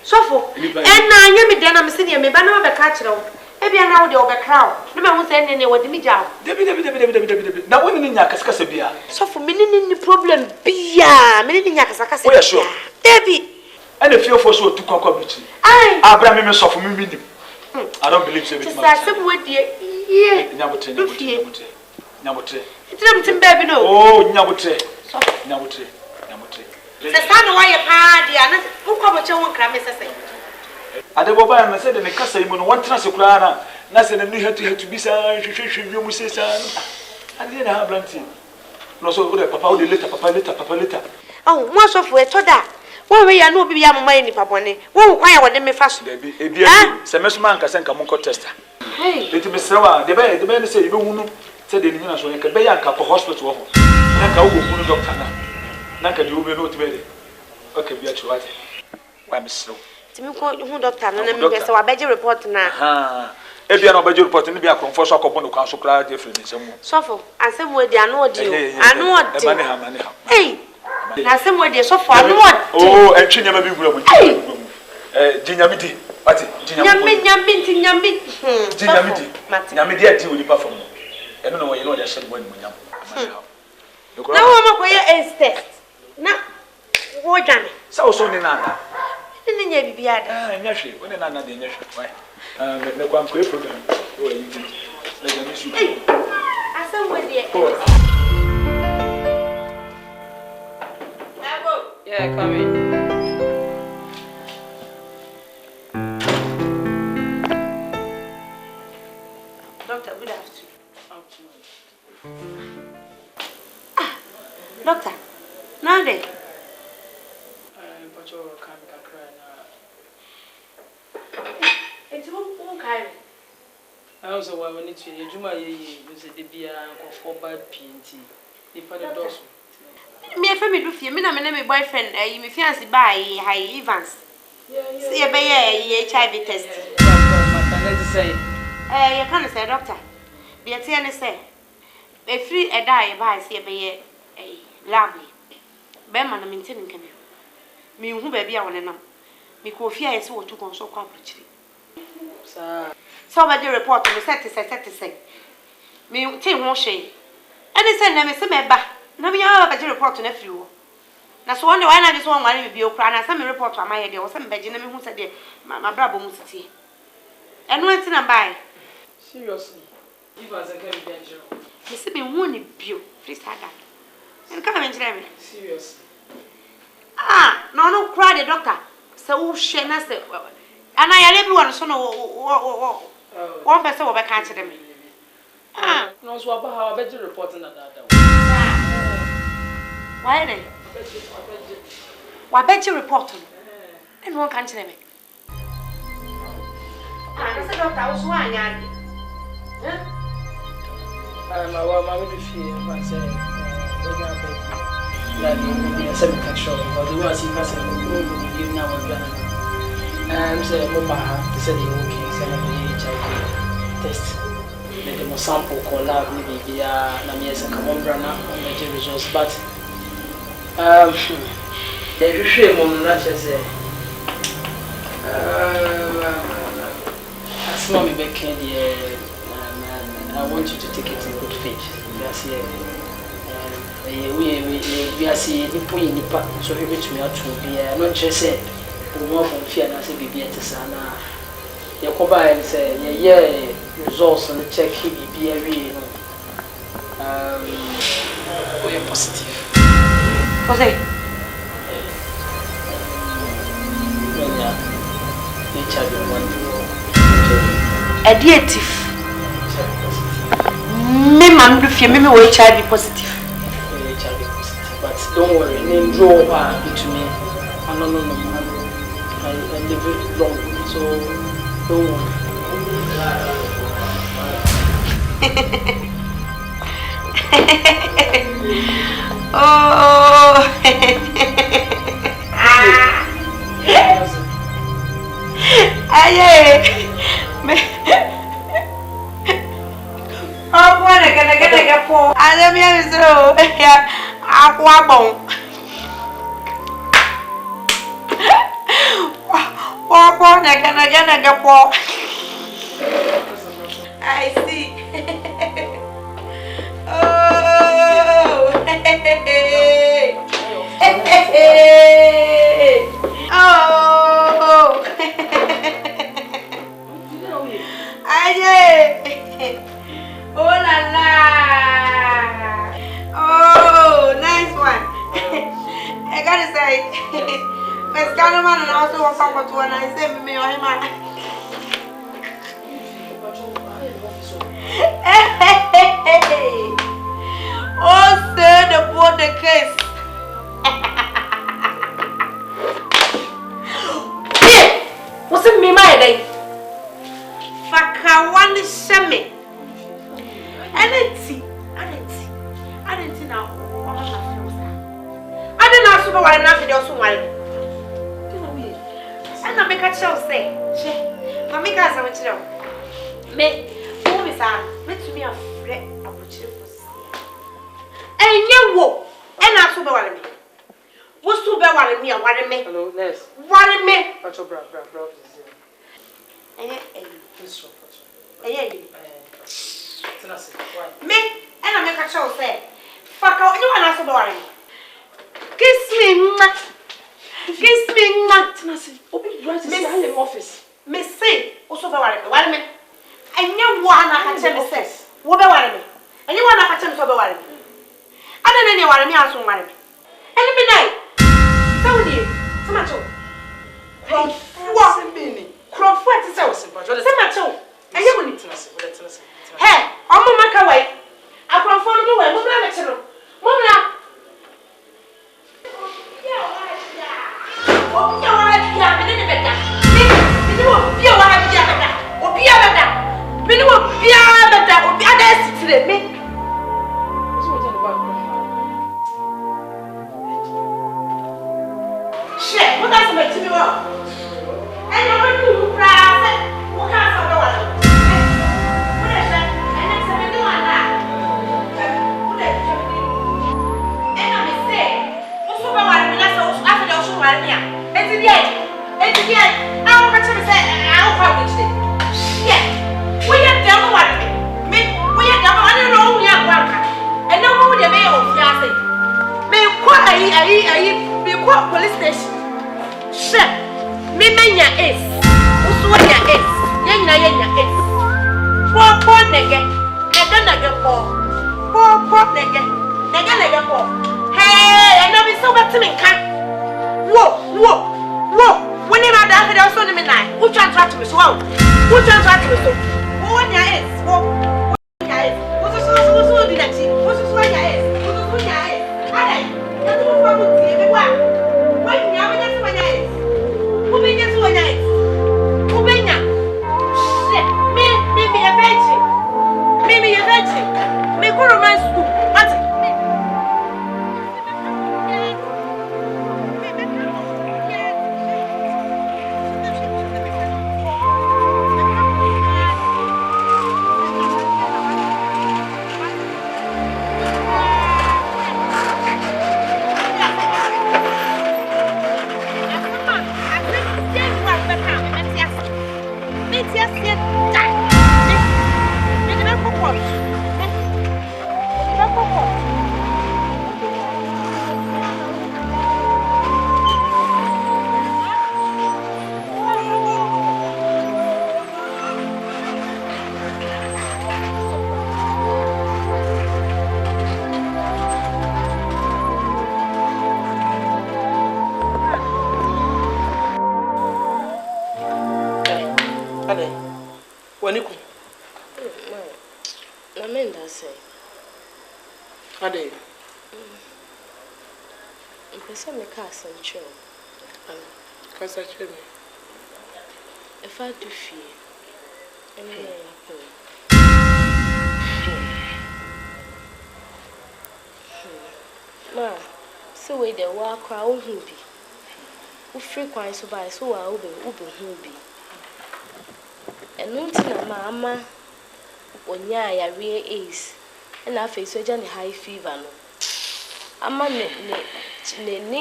So for, and now you me then I'm sitting me, but no other catcher. Maybe I know the overcrowd. No one was any what the media. Now, women in Yakascasabia. So for meaning the problem be meaning Yakascasabia. Baby, and if you're for so to conquer, Abraham is of me. I don't believe so. Some way, dear. Nabote. It's not baby, no. Oh, Nabote. The son why a party and who come with your own crammes. Adeboba and said in the castle, when one transocrana, nothing and you had to be sad, you must say, I didn't have plenty. No, so good, Papa later. Oh, most of we told that. One way I know be young money, Papone. Won't why I want them fast, baby. Semester man can send a monk tester. Hey, it is the man said, you don't said in the so you can buy a cup of hospital. Nanka will doctor. Nanka, you will not ready. Okay, be at you. I'm slow. Who doctor and so I beg your report now. If you are not budget report, and be a comfort upon the council crowd different. So, and some way they are not you. I know what money. Hey, now some way they so far. Oh, and Chinya may be growing. Ginyamiti, what? Ginyamiti. Nyamidi, you will perform. I don't know why you know that said when we now. Now I'm a queer test. Now, what done? So, Nana. Didn't you be bad? Yes, when another day, yes, why? The one program. I said, with you. Yeah, come in. Doctor, good afternoon. Doctor, now then. But you're coming to cry now. It's who carry. I also want to need to do my use the beer and for bad PNT. If I don't. Me and me do fear. Me na me name boyfriend. You me fiance by high Evans. See a bay HIV test. Let's say. You can't say doctor. The attorney say. A free a die by see a bay a lovely. Beman am intending can you? Me who baby I want to know. Me ko fear is what to console quality. Somebody report on the set to say. Me take one shade. And they send them a semeba. No, me have a report to nephew. Now, so one day I just want to be a crown and some report to my idea or some Benjamin who said, my brother Musity. And what's in a buy? Seriously, you was a very bad job. You see me wounded, you, please have that. And come and tell me. Seriously. No, cry the doctor. So, she has the. And I let everyone so no one person will back answer them. No, so about how I bet you reporting that. Why then? Why bet you report on? And one can't tell me. I said, Doctor, I was one. My mamma will fear if I say, like you semi-sexual, but the ones you pass will give now and say, Mama, they said you okay, send me HIV test. The demo sample collab, maybe Namias and Camombrana on the results, but the shame on that is as mommy back in I want you to take it in good faith. That's here. We are seeing the point in the part, so we reach me out to be not just say, more from fear and I say, be at the sana. You come by and say, yeah, results on the check, he be a real. We are positive. What's it? Additive. Me man do fear me HIV positive. HIV positive, but don't worry, name draw into me. No. I live it long, so don't worry. Oh. Aye. Oh, what a get for. I let me have so. Aquabon. What a get for. I see. Oh. Oh. Aye. Oh la la. Oh, nice one. I gotta say, Miss Canaman and also walk up to one and say me or him. Oh, sir, the border case. What's it me, my day? Faka one shame. I didn't know. I didn't know super well enough to do so well. And I make a show say, I make us a little. Me, who is that? Let me a friend of which it was. And you walk, and I super well me. What's too bad while me? What me? Hello, Ness. What me? What's your bra? Me, and I make a show say, fuck out, you want to worry. Kiss me, Kiss me not. Obi right is in office. Me say, also be worry me. And you want to catch me say, wo be worry me. And you want to catch me so be worry me. I don't any worry me aso worry me. And me night. So di, so much. Crofo ati say so much. And you go need. Hey, omo maka wai. Akrofo no wai, mo bla me chiro. Mo bla. Police station. Shit. Me menya is. Uswanya is. Yenya is. Po nege. Nege po. Po nege. Nege po. Hey, I know me so bad to me can. Whoa. When you are there, I saw them in night. Who trying to me so? Who trying to me so? Who is? Who is? Who's the next? Who's Swanya is? Who's Swanya is? Alright. That's what I'm going to say. When you are there, Swanya is. Who be there, Swanya is? Who be there? Shit. Me a virgin. Me a virgin. Me go romance school. What? Waniku. Namenda say. Ade. Mpesa me ka asantwe. Kasa cheme. If I do fie. Ene ya Ma, so we dey wa kra wo hu bi. Wo free kwan so by so wa wo be hu bi. Enu ntina mama onya ya re ace na afa so ja ne high fever no ama ne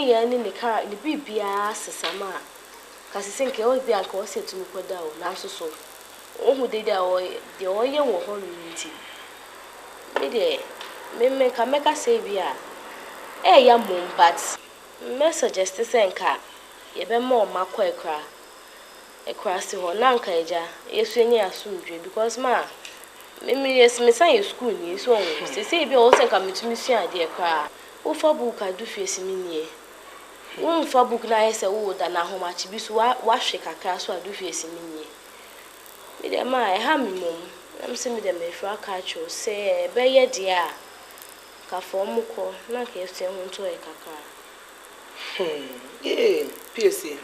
ya ne kara ne bibia sesama kasi senke o bia ka o setu koda o na so so ohu de da o de o ye wo ho nti me de me ka meka say bia ya mum but me suggest senka ye be ma o makọ ekra si ho na nka eja yesu enye asumdwe because ma me yes me say school ni so on say bi o senka metumi sua ade ekra wo fa book adu face mi nie wo fa book na yese wo da na ho machi bi so wa hwe kakra so adu face mi nie me de ma e ha mi mum am se me de me fra ka cho say be ye de a ka form ko na ka yesu ho nto e kakra PSC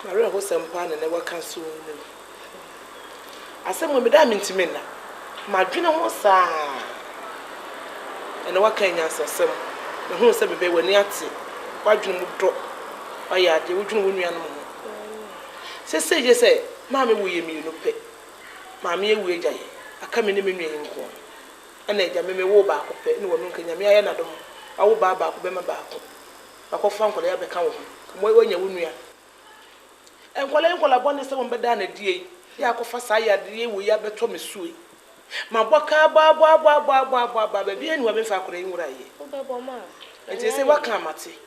Maria ho sempa na waka so no asem me da mentime na madwene ho saa ene waka nya asasem me hu se bebe wani ate wadwene mu do oya de wodwene wonua no mo se je se maame wo ye mi no pe maame ye wo ejaye aka me ne menua nko ana eja me wo ba ko pe ne wo no nkanya me aye na do awo ba ko be ma ba ko akofa nkola ya be ka wo mo wanya wonua enkola bone se mo beda na die ya akofa sa ya die wo ya beto me suwe ma boka ba bia ni wa me fa akora yi wura ye obebo ma enti se waka mate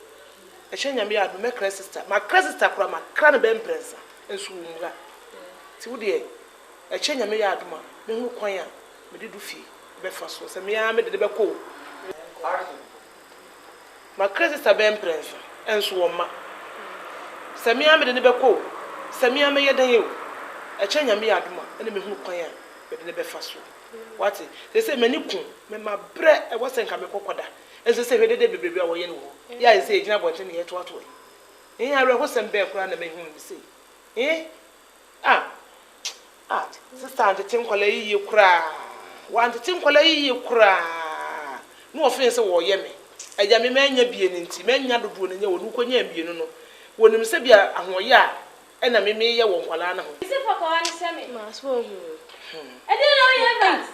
Echenya me adu me cra sister. Ma cra sister kura ma cra ne be mpresa. Enso wumga. Ti wo de echenya me adu ma me hu kwan a me de du fie be fa so. Se me ya me de be ko. Ma cra sister be mpresa. Enso wo ma. Se me ya me de ne be ko. Se me ya me yedan ye o. Echenya me adu ma ene me hu kwan a me de ne be fa so. What? They say many kun me ma bre e wasn't ka me kokoda. Enso se hwede de bebrebe a wo ye no ho. Ya say gina bonte ne yeto ato. Eh ya re ho sem be kura na me hu bi say. Sister ante tinkwala yi kura. Wa ante tinkwala yi kura. No offense wo ye me. Eja me manya bie ne nti, manya dodo ne nya wo nu konya bie no no. Wonim se bia ahoye a e na me ye wo nkwala na ho. Isi papa wa ni se me. Ma so hu. I didn't know you had that.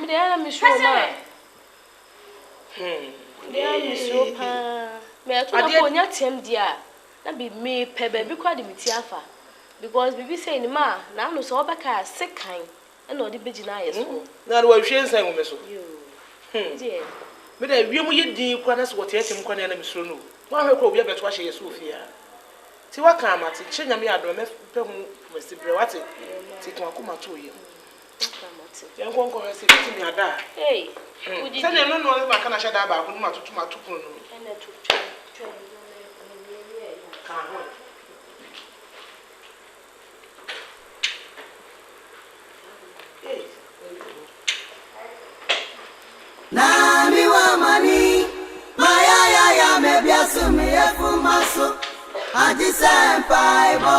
Me dey na me show ma. Dey na show pa. Me ato ko nya tem dia. Na be me pebe bi kwa de meti afa. Because bibi say ni ma na no so obaka sekan e na odi begina yeso. Na do ahwe nsan wo me so. Dear. Me dey wiemu ye din kwa na so wotetem kwa na me so no. Wa hwe ko obi abeto ahye yeso ofia. Ti waka amati chenya me adom me pe hu mesibre wate ti ko akoma to ye yan ko nko se ti mi ada udi se no no ma kana shada ba ko no matutu no ene tutu ka ho na mi wa mani maya ya me biasu me yefumaso Aji senpai bo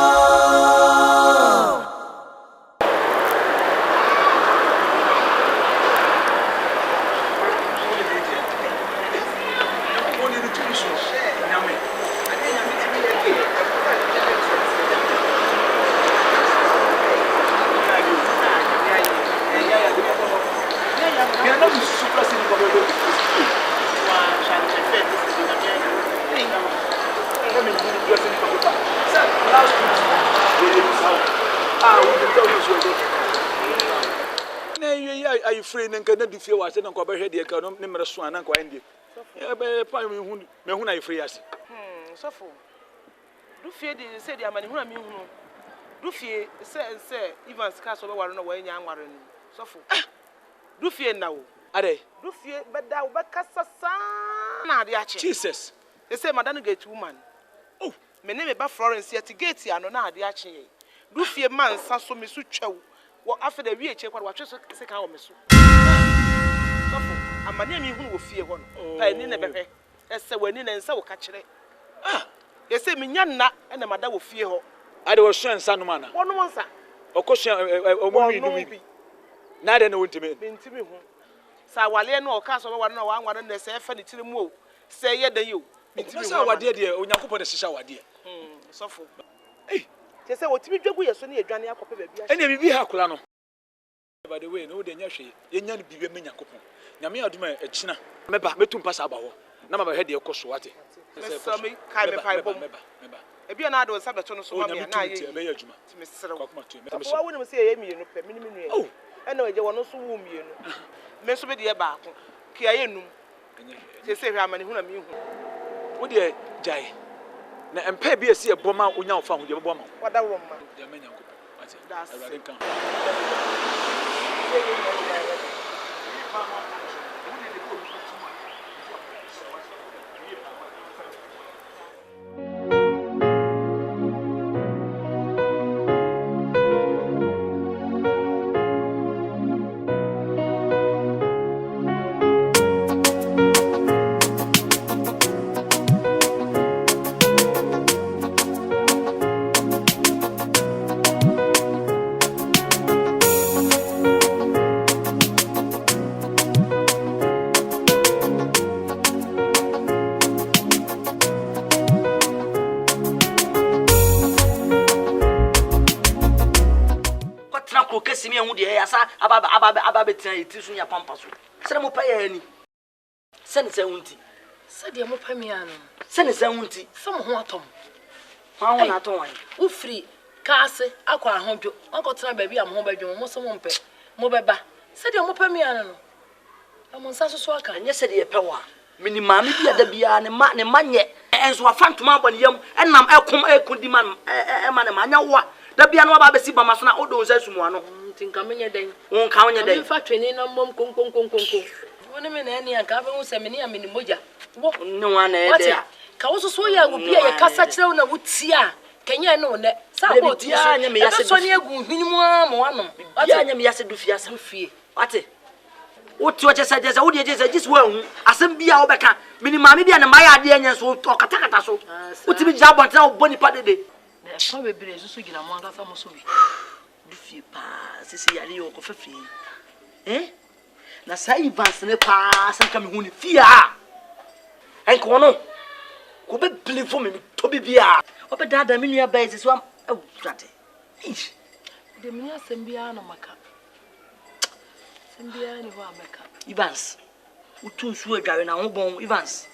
Are you free and can do feel was in a cover head? You can never swan and quite indeed. Me who I free us. So for do fear the say the man who I mean, do fear say, even scarce over one away young warren. So for do fear now. Are they? Do fear, but thou but Cassa Jesus. They say, Madame Gate woman. Oh, my name is Florence yet to get here, no, not the archie. Do fear man, Sasso Missucho. What after the real check what watches a cow, Miss. And my name who will fear one. I never pay. As a winning and so catch it. They say, Mignana and the mother will fear her. I was sure son man. One once, of course, a woman be. Neither no intimate. Intimate. So while you know, castle one no one and they say, funny to the move. Say, yet, you. That's our dear, when you put a shower, dear. So for. They say, what we do, we are so near Johnny. And we have Colano. By the way, no, the Yashi, you can't be a minion coupon. Namia do my china. Meba, metum pass about. Number head your cost what? Sammy, kind of pipe. If you are not doing Sabaton, so I'm not Mr. I wouldn't say Amy, oh, I know you want to womb you. Miss Media back. Kiaenu. They say, how many who are you? Would you, Jay? And pay be a sea bomber who now found your bomber. What that woman? That's Simi and Woody, I saw about it is in your pampas. Send him pay any. Send it, Unty. Said the Mopamiano. Send it, Unty. Some Tom. How not one? Who free? Castle, Aqua home to Uncle Tom, baby, I'm home by your Mobeba. Said the Mopamiano. I'm on Sasso Swaka, and yesterday a power. mini maame bi ada bia ne manye enso afantoma abɔ ne yam enam ekodi man ma ne manya wo da bia no ba besi bama so na odo nsa sumu ano tinka menye den won ka wonye den fa twene na mom konkonkonkonko woni me na eni anka ba hu se me ne ameni moja wo ne wa na e de ka wo so ya obi a ye kasa kire na wutia kenya no ne sa bo ti so anya me yase so ne agu hwinimu ama wano ya anya me yase du fie wate woti o chese jese wo de jese jisi wa hu asem bia wo beka mini maame bia ne maya ade anya so okatakata so woti bi ja bonta wo boni padede ne fa bebre so gina mo anga fa mo so bi du fie pa sisi yale yo ko fafie na sai vans ne pa san ka me hu ne fie a enko no ko be believe me to be bia o be dada me nua ba sisi wa awurade de me asem bia na maka Mbia ni ho ameka Evans utu nsu adware na ho bon Evans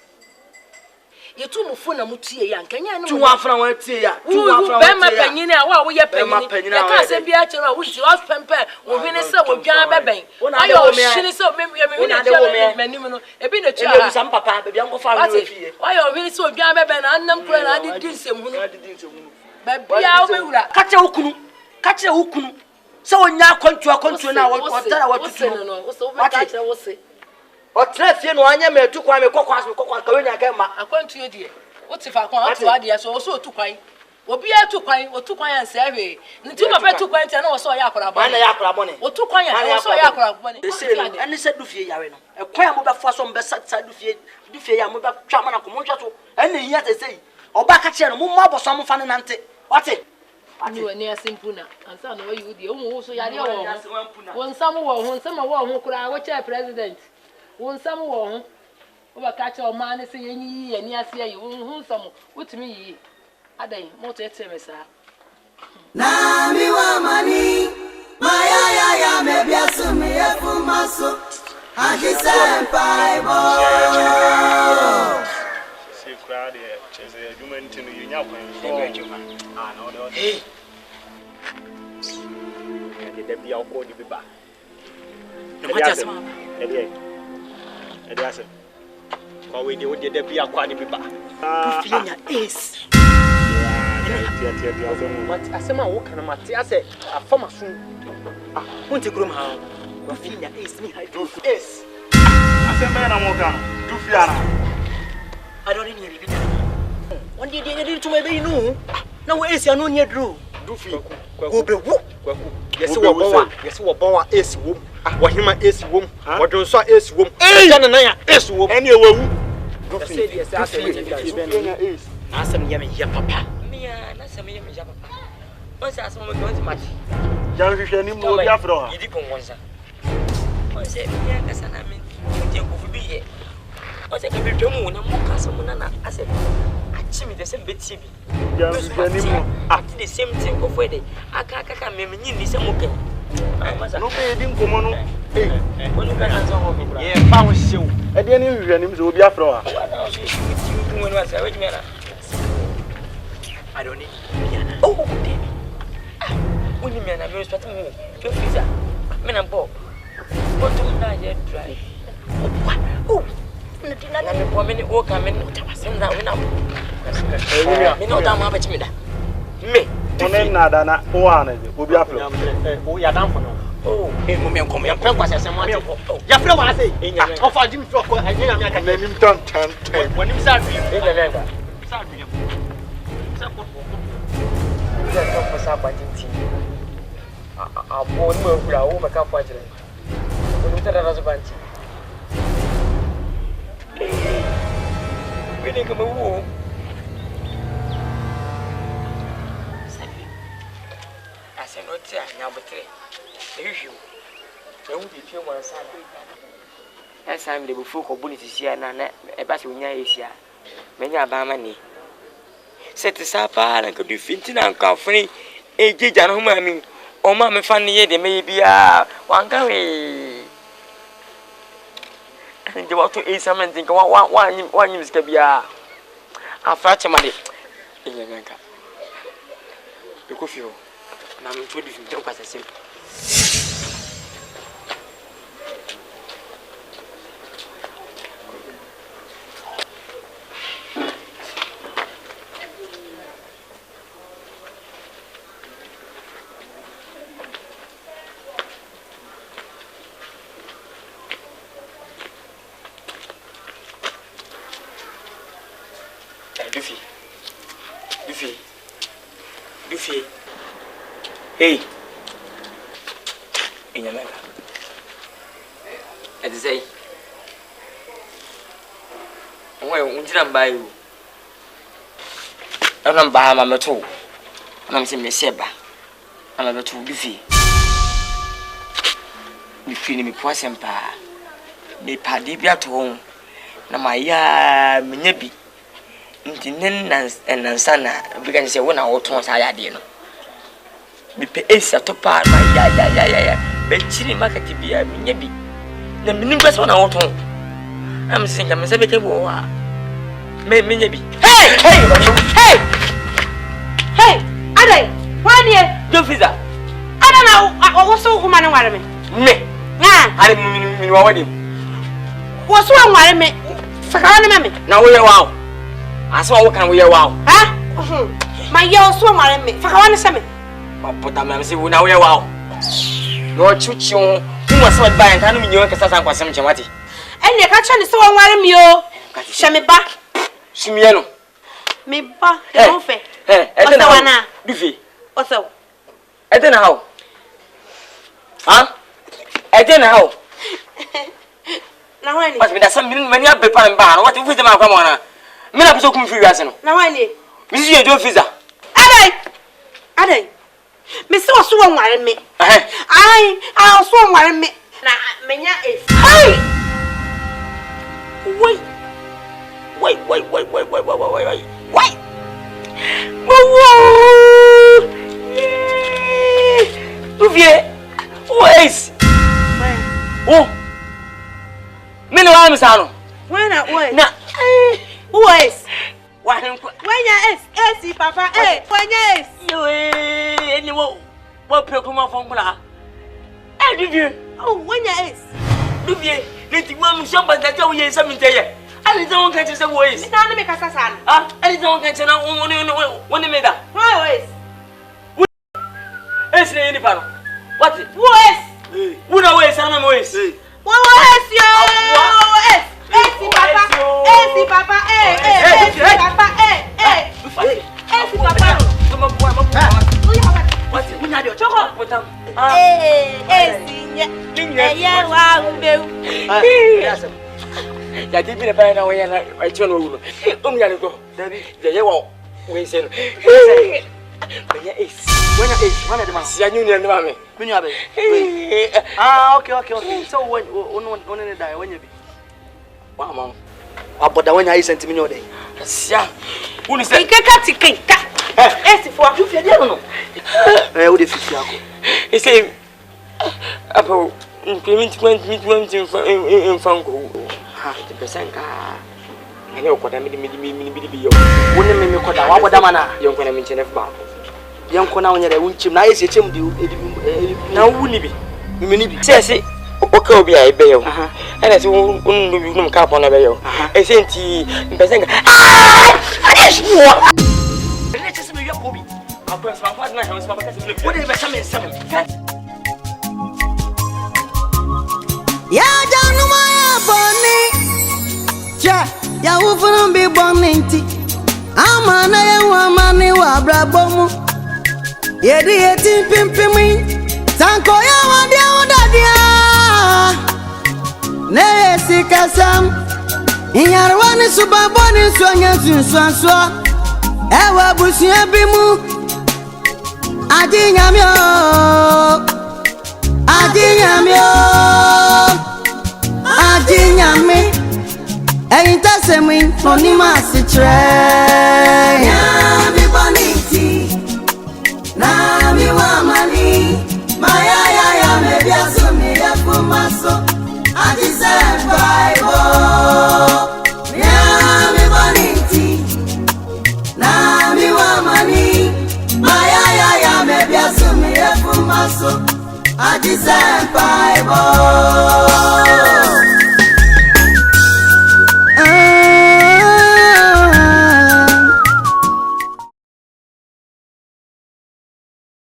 yetu mufu na mutie ya nkanya ne tu afra wa tie ya tu afra wa tie ya be ma panyini a wa wo ye panyini ya ka se bia kire wo nti wa pempe wo hwene se wo dwan beben ayo hwene se me na tie manim no ebi na tua ebi sam papa be bia ngofa wa fie ayo hwene se wo dwan beben na annam kura na adi di nsem hu no ba bia wo bewura ka kire hukunu so onya kontu na wotara watutu no wo be ka kire wo se otra fie no anya metu kwa me kokwa ka wenya ka ma akwantu ye die woti fa kwa atu ade so so otu kwan obi atu kwan anse ahwe nti papa tu kwan tia na wo so ya akora bone na ya akora bone otu kwan ya wo so ya akora bone ene se du fie yare no ekwan mo be fa so mbe sa du fie ya mo be twa mana ko mo twa so ene hiya sesei oba ka kire no mo ma boso mo fa ne nante wate ani wani asimpuna ansa na wayi udi o so yare wo won sam wo ho nsama wo ho kura wo chair president won sam wo ho wo ba ka cha o ma ne se yenyi ye ni ase ayi won hu nsam wotumi yi adan moto etemesa na mi wa mani maya ya me bia so me ye fu maso aji senpai bo se kra de cheze adwuma ntinu yenya kwan so adwuma na o de de bia ko di biba what is ma Ediase. Kwa we de de bia kwa di biba. Du fie nya ace. What asema wo kana mate ase afama so. Wonte krom ha. Du fie nya ace ni high du ace. Asema na mo kana. Du fie ana. I don't need it. One day they to my baby no. Na wo ace anu nya dru. Du fie. Go be wo. Kwaku. Yes wo bon ace wo. Wo hima ace wo. Wo don so ace wo. Jana na ya ace wo. Ene wawu. Du fie. Ace. Asem ye me ya papa. Me na asem ye me ya papa. Once asem mo go match. Jan hwehwe ni mo bi afro ha. Yidi kongonza. Once me kasa na me. Je ko fu bi ye. Once ka bi twemu na mo kasa mo na asem. Achi me the same beti bi. Jan hwehwe ni mo. At the same time go for the aka me nyi ni se mo ke. No be di nkomo no. Wonu ka na so ho mi bra. Ye fa wo hyew. E de ni hwehwe ni mo so bi afro ha. I don't need. Oh, baby. When you mean I'm respecting you, your visa. Men and Bob. What do you yet drive? Oh, nothing. I'm a woman who come in. Send down now. Me no damn have me. Me. Onen na dana o ana je obi afro. O ya dan for no. Oh, e mo me nkom ya pran kwase asem ate. Ya fre wa say. O fa jimi fro ko anya mi aka. Nanim tan. Wonim sa bi. E le le ba. Sa bi. Sa ko. Ya ko sa ba tinti. A bo ni mo hura o me ka fa jire. O ni tara razo banti. We ni kama wo. Ase no ti anya botre. Ehihwu. Ewu di tue mo ansa na. Esa mi de bufu ko buni sisia na e ba se onya esia. Menya ba ma ni. Set sapa na ko du finti na nka funi ejeja no ma mi. O ma me fa ne ye de me bia. Wanka we. Nje wato esamen tinka wa nyim ska bia. Afra chema de. Enye nka. E ko fio. Na me to di finti ko asese. fie. Hey. Inyamela. Ati say. Owe unjira mbayi wo. Ana mba ma meto. Ana mse meseba. Ana meto bi fie. Mi fie ni mi poasempa. Me pade bi ato na maya menya bi. Nti nansa na bi kan se wona woton sa ya de no. Mi pe esa to pa ma ya. Be chiri market bia menya bi. Na minim kwese wona woton. Am singa me se be ke bo wa. Menya bi. Hey! Adai, wani e do visa. Ada na wo so kuma ne ware me. Me. Ari mi wa wadi. Wo so anware me. Faka na me. Na wo ye wa. Aso wo kan wo ye wa. Ha? Ma ye wo so anware me. Faka wa ne se me. Papa me se wo na wo ye wa. No chuchi ho. Hu wa so ba yan kan mi nyi kasa san kwasem chemati. Ene ka cha ne se wo anware me o. Hye me ba. Sumie no. Me ba. Don fe. Ete wana. Dufi. Oso. Ete na how? Ha? Ete na how? Na wani. Mas me da sam mani abe pa mba na what visa ma kwa mona. Me na biso kum fi wiase no. Na wani. Me si do visa. Adai. Me se oso wanware me. Ai oso wanware me. Na menya is. Hai. Wait. Wait. Whoa! Uvie! Wait! Oh! Me no am sano. When na wait. Na wait. When ya is papa when ya is. Yo any what pekuma fon kula. Duvie. Oh when ya is. Duvie, let you am shamba that you ye saminteye. I don't get to say ways. It's not me Casasan. I don't get to know when you made that. Why is? It's any part. What? Who is? Who knows? I'm always. What is your? Papa. Papa. What's it? We had your chocolate with them. Yeah, wow. Ya di bi na ba na we na I turn over. Ya go. Dabi, je wo we say no. When is? When is? When the man? Ya nyu ni na me. Me nyu abe. Okay. So when die when you be. Wa ma. Aboda when you sent me no dey. Sia. Uni say. Ikeka tikeka. Esi fo afu fie dey no. Wo dey fisi ako. He say apo implement in fango. The percent I know what I mean. You wouldn't make me call that. What Damana, young when I mention F. Bar. Young Conan, I won't chim. Now is a chim. Now, wouldn't be. You mean, says it. Okay, be a bail. And as you won't cap on a bail. I sent you percent. Let us be your hobby. I'll press my partner. Whatever some. Ya janu maya boni ya ufunu bi boninti amana ye wamani wa brabomu yedi yeti pimpimi tanko ya wadia udadia ne sikasam inyarwani subaboni sonya sunsuansua ewa busia bimu Adinyame Ain't semi onima sitre Nyami boniti Nami wamani Maya mebia sumi ya fumaso Adise Bible Nyami boniti Nami wamani Maya mebia sumi ya fumaso Adise Bible